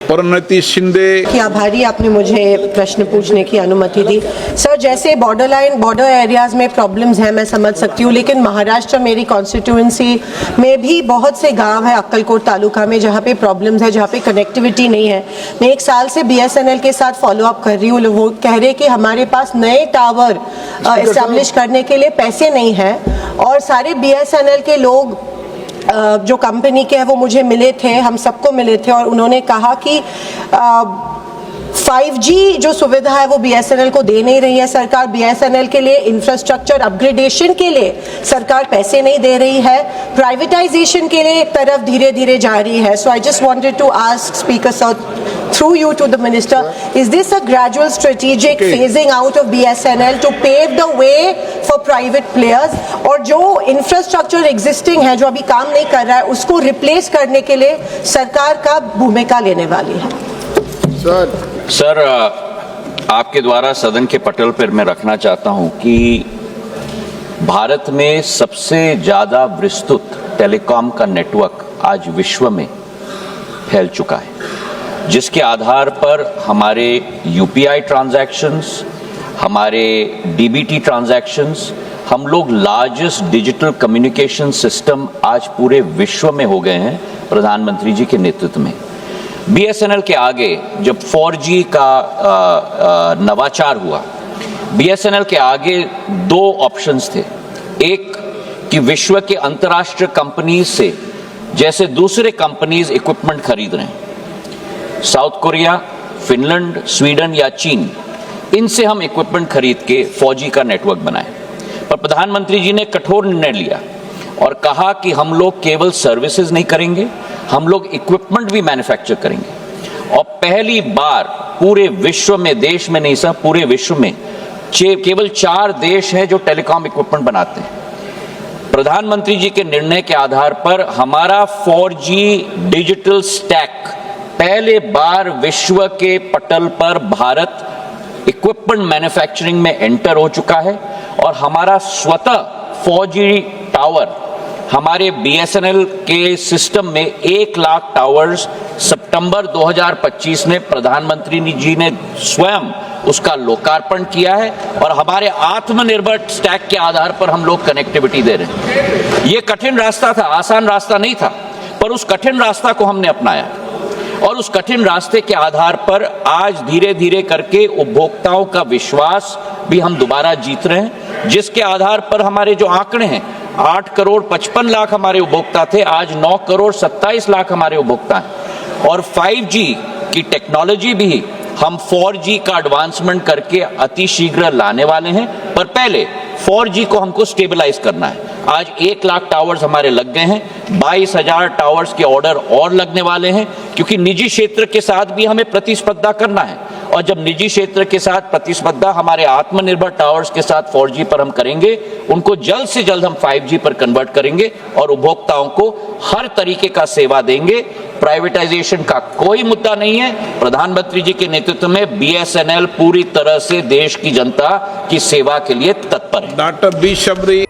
परिणति शिंदे की आभारी, आपने मुझे प्रश्न पूछने की अनुमति दी। सर, जैसे बॉर्डर एरियाज में प्रॉब्लम्स हैं, मैं समझ सकती हूँ, लेकिन महाराष्ट्र मेरी कॉन्स्टिट्यूएंसी में भी बहुत से गांव है अक्कलकोट तालुका में जहाँ पे प्रॉब्लम्स है, जहाँ पे कनेक्टिविटी नहीं है। मैं 1 साल से BSNL के साथ फॉलो अप कर रही हूँ। वो कह रहे कि हमारे पास नए टावर इस्टेब्लिश करने के लिए पैसे नहीं है, और सारे BSNL के लोग जो कंपनी के हैं वो मुझे मिले थे, हम सबको मिले थे, और उन्होंने कहा कि 5G जो सुविधा है वो BSNL को दे नहीं रही है सरकार। BSNL के लिए इंफ्रास्ट्रक्चर अपग्रेडेशन के लिए सरकार पैसे नहीं दे रही है, प्राइवेटाइजेशन के लिए एक तरफ धीरे धीरे जा रही है। So I just wanted to ask speaker sir, through you to the minister, is this a gradual strategic phasing out of BSNL to pave the way for private players, और जो इंफ्रास्ट्रक्चर एग्जिस्टिंग है जो अभी काम नहीं कर रहा है उसको रिप्लेस करने के लिए सरकार का भूमिका लेने वाली है? सर, आपके द्वारा सदन के पटल पर मैं रखना चाहता हूं कि भारत में सबसे ज्यादा विस्तृत टेलीकॉम का नेटवर्क आज विश्व में फैल चुका है, जिसके आधार पर हमारे UPI ट्रांजैक्शंस, हमारे DBT ट्रांजैक्शंस, हम लोग लार्जेस्ट डिजिटल कम्युनिकेशन सिस्टम आज पूरे विश्व में हो गए हैं प्रधानमंत्री जी के नेतृत्व में। BSNL के आगे जब 4G का नवाचार हुआ, BSNL के आगे 2 ऑप्शंस थे। एक कि विश्व के अंतर्राष्ट्रीय कंपनीज से जैसे दूसरे कंपनीज इक्विपमेंट खरीद रहे हैं, साउथ कोरिया, फिनलैंड, स्वीडन या चीन, इनसे हम इक्विपमेंट खरीद के 4G का नेटवर्क बनाए। पर प्रधानमंत्री जी ने कठोर निर्णय लिया और कहा कि हम लोग केवल सर्विसेज नहीं करेंगे, हम लोग इक्विपमेंट भी मैन्युफैक्चर करेंगे। और पहली बार पूरे विश्व में, देश में नहीं सर, पूरे विश्व में केवल 4 देश हैं जो टेलीकॉम इक्विपमेंट बनाते हैं। प्रधानमंत्री जी के निर्णय के आधार पर हमारा 4G डिजिटल स्टैक पहले बार विश्व के पटल पर भारत इक्विपमेंट मैन्युफैक्चरिंग में एंटर हो चुका है, और हमारा स्वतः 4G टावर हमारे BSNL के सिस्टम में 1 लाख टावर्स सितंबर 2025 में प्रधानमंत्री जी ने स्वयं उसका लोकार्पण किया है, और हमारे आत्मनिर्भर स्टैक के आधार पर हम लोग कनेक्टिविटी दे रहे हैं। ये कठिन रास्ता था, आसान रास्ता नहीं था, पर उस कठिन रास्ता को हमने अपनाया, और उस कठिन रास्ते के आधार पर आज धीरे धीरे करके उपभोक्ताओं का विश्वास भी हम दोबारा जीत रहे हैं, जिसके आधार पर हमारे जो आंकड़े हैं, 8 करोड़ 55 लाख हमारे उपभोक्ता थे, आज 9 करोड़ 27 लाख हमारे उपभोक्ता हैं। और 5G की टेक्नोलॉजी भी हम 4G का एडवांसमेंट करके अति शीघ्र लाने वाले हैं, पर पहले 4G को हमको स्टेबलाइज करना है। आज 1 लाख टावर्स हमारे लग गए हैं, 22,000 टावर्स के ऑर्डर और लगने वाले हैं, क्योंकि निजी क्षेत्र के साथ भी हमें प्रतिस्पर्धा करना है, और जब निजी क्षेत्र के साथ प्रतिस्पर्धा हमारे आत्मनिर्भर टावर्स के साथ 4G पर हम करेंगे, उनको जल्द से जल्द हम 5G पर कन्वर्ट करेंगे और उपभोक्ताओं को हर तरीके का सेवा देंगे। प्राइवेटाइजेशन का कोई मुद्दा नहीं है। प्रधानमंत्री जी के नेतृत्व में BSNL पूरी तरह से देश की जनता की सेवा के लिए तत्पर है। Doctor B Shabari.